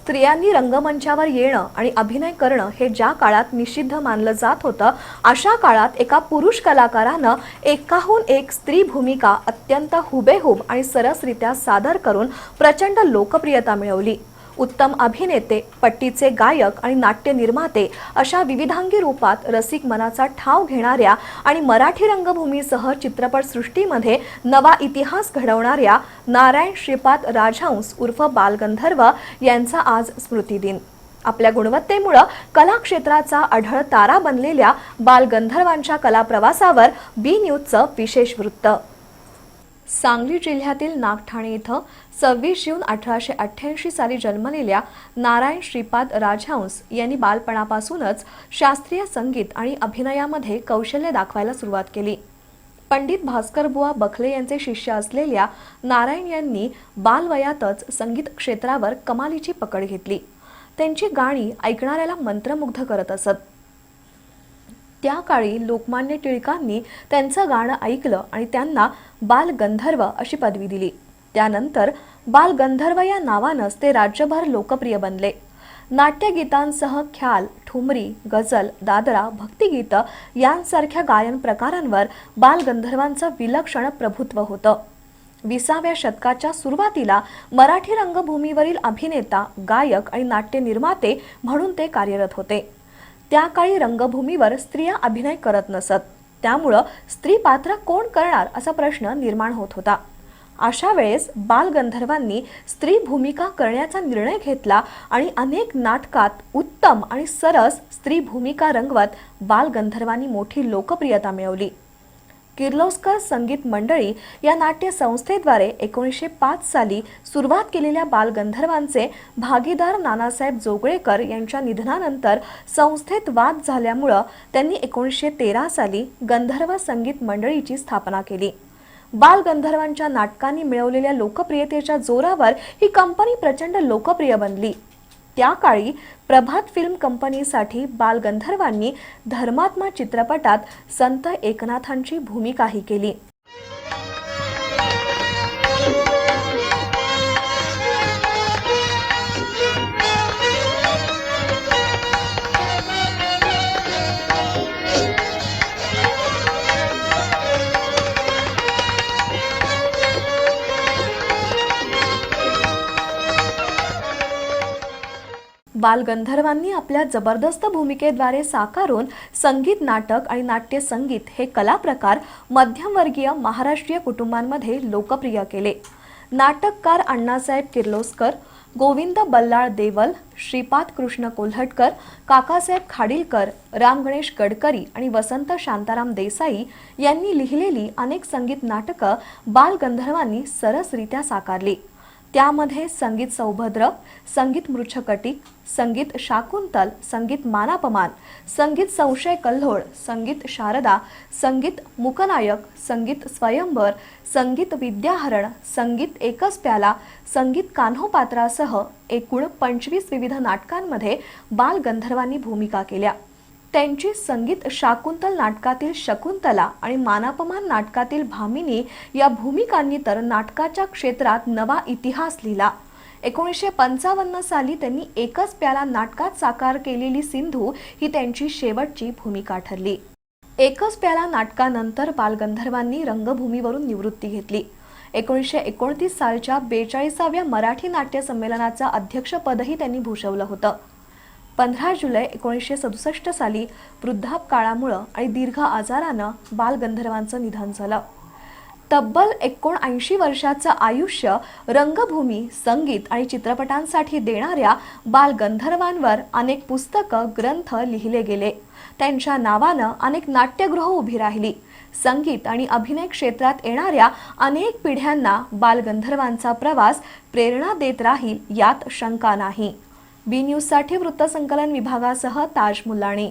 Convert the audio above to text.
स्त्रियांनी रंगमंचावर येणं आणि अभिनय करणं हे ज्या काळात निषिद्ध मानलं जात होतं, अशा काळात एका पुरुष कलाकारानं एकाहून एक स्त्री भूमिका अत्यंत हुबेहूब आणि सरसरित्या सादर करून प्रचंड लोकप्रियता मिळवली. उत्तम अभिनेते, पट्टीचे गायक आणि नाट्य निर्माते अशा विविधांगी रूपात रसिक मनाचा ठाव घेणाऱ्या आणि मराठी रंगभूमीसह चित्रपटसृष्टीमध्ये नवा इतिहास घडवणाऱ्या नारायण श्रीपाद राजहंस उर्फ बालगंधर्व यांचा आज स्मृतिदिन. आपल्या गुणवत्तेमुळे कला क्षेत्राचा अढळ तारा बनलेल्या बालगंधर्वांच्या कलाप्रवासावर बी न्यूजचं विशेष वृत्त. सांगली जिल्ह्यातील नागठाणे इथं 26 जून 1888 साली जन्मलेल्या नारायण श्रीपाद राजहंस यांनी बालपणापासूनच शास्त्रीय संगीत आणि अभिनयामध्ये कौशल्य दाखवायला सुरुवात केली. पंडित भास्करबुवा बखले यांचे शिष्य असलेल्या नारायण यांनी बालवयातच संगीत क्षेत्रावर कमालीची पकड घेतली. त्यांची गाणी ऐकणाऱ्याला मंत्रमुग्ध करत असत. त्या काळी लोकमान्य टिळकांनी त्यांचं गाणं ऐकलं आणि त्यांना बालगंधर्व अशी पदवी दिली. त्यानंतर बालगंधर्व या नावानंच ते राज्यभर लोकप्रिय बनले. नाट्यगीतांसह ख्याल, ठुमरी, गझल, दादरा, भक्तिगीतं यांसारख्या गायन प्रकारांवर बालगंधर्वांचं विलक्षण प्रभुत्व होतं. 20व्या शतकाच्या सुरुवातीला मराठी रंगभूमीवरील अभिनेता, गायक आणि नाट्य निर्माते म्हणून ते कार्यरत होते. त्या काळी रंगभूमीवर स्त्रिया अभिनय करत नसत, त्यामुळं स्त्री पात्र कोण करणार असा प्रश्न निर्माण होत होता. अशा वेळेस बालगंधर्वांनी स्त्री भूमिका करण्याचा निर्णय घेतला आणि अनेक नाटकात उत्तम आणि सरस स्त्री भूमिका रंगवत बालगंधर्वांनी मोठी लोकप्रियता मिळवली. किर्लोस्कर संगीत मंडळी या नाट्य संस्थेद्वारे 1905 साली सुरुवात केलेल्या बालगंधर्वांचे भागीदार नानासाहेब जोगळेकर यांच्या निधनानंतर संस्थेत वाद झाल्यामुळे त्यांनी 1913 साली गंधर्व संगीत मंडळीची स्थापना केली. बालगंधर्वांच्या नाटकांनी मिळवलेल्या लोकप्रियतेच्या जोरावर ही कंपनी प्रचंड लोकप्रिय बनली. त्या काळी प्रभात फिल्म कंपनीसाठी बालगंधर्वांनी धर्मात्मा चित्रपटात संत एकनाथांची भूमिकाही केली. बालगंधर्वांनी आपल्या जबरदस्त भूमिकेद्वारे साकारून संगीत नाटक आणि नाट्य संगीत हे कला प्रकार मध्यमवर्गीय महाराष्ट्रीय कुटुंबांमध्ये लोकप्रिय केले. नाटककार अण्णासाहेब किर्लोस्कर, गोविंद बल्लाळ देवल, श्रीपाद कृष्ण कोल्हटकर, काकासाहेब खाडीलकर, राम गणेश गडकरी आणि वसंत शांताराम देसाई यांनी लिहिलेली अनेक संगीत नाटकं बालगंधर्वांनी सरसरित्या साकारली. त्यामध्ये संगीत सौभद्र, संगीत मृच्छकटिक, संगीत शाकुंतल, संगीत मानापमान, संगीत संशय कल्होळ, संगीत शारदा, संगीत मुकनायक, संगीत स्वयंवर, संगीत विद्याहरण, संगीत एकच प्याला, संगीत कान्होपात्रासह एकूण 25 विविध नाटकांमध्ये बालगंधर्वांनी भूमिका केल्या. त्यांची संगीत शाकुंतल नाटकातील शकुंतला आणि मानापमान नाटकातील भामिनी या भूमिकांनी तर नाटकाच्या क्षेत्रात नवा इतिहास लिहिला. 1955 साली त्यांनी एकच प्याला नाटकात साकार केलेली सिंधू ही त्यांची शेवटची भूमिका ठरली. एकच प्याला नाटकानंतर बालगंधर्वांनी रंगभूमीवरून निवृत्ती घेतली. 1929 सालच्या 42व्या मराठी नाट्य संमेलनाचं अध्यक्षपदही त्यांनी भूषवलं होतं. 15 जुलै 1967 साली वृद्धापकाळामुळे आणि दीर्घ आजारानं बालगंधर्वांचं निधन झालं. तब्बल 79 वर्षाचं आयुष्य रंगभूमी, संगीत आणि चित्रपटांसाठी देणाऱ्या बालगंधर्वांवर अनेक पुस्तकं, ग्रंथ लिहिले गेले. त्यांच्या नावानं अनेक नाट्यगृह उभी राहिली. संगीत आणि अभिनय क्षेत्रात येणाऱ्या अनेक पिढ्यांना बालगंधर्वांचा प्रवास प्रेरणा देत राहील यात शंका नाही. बी न्यूजसाठी वृत्तसंकलन विभागासह ताज मुलाणी.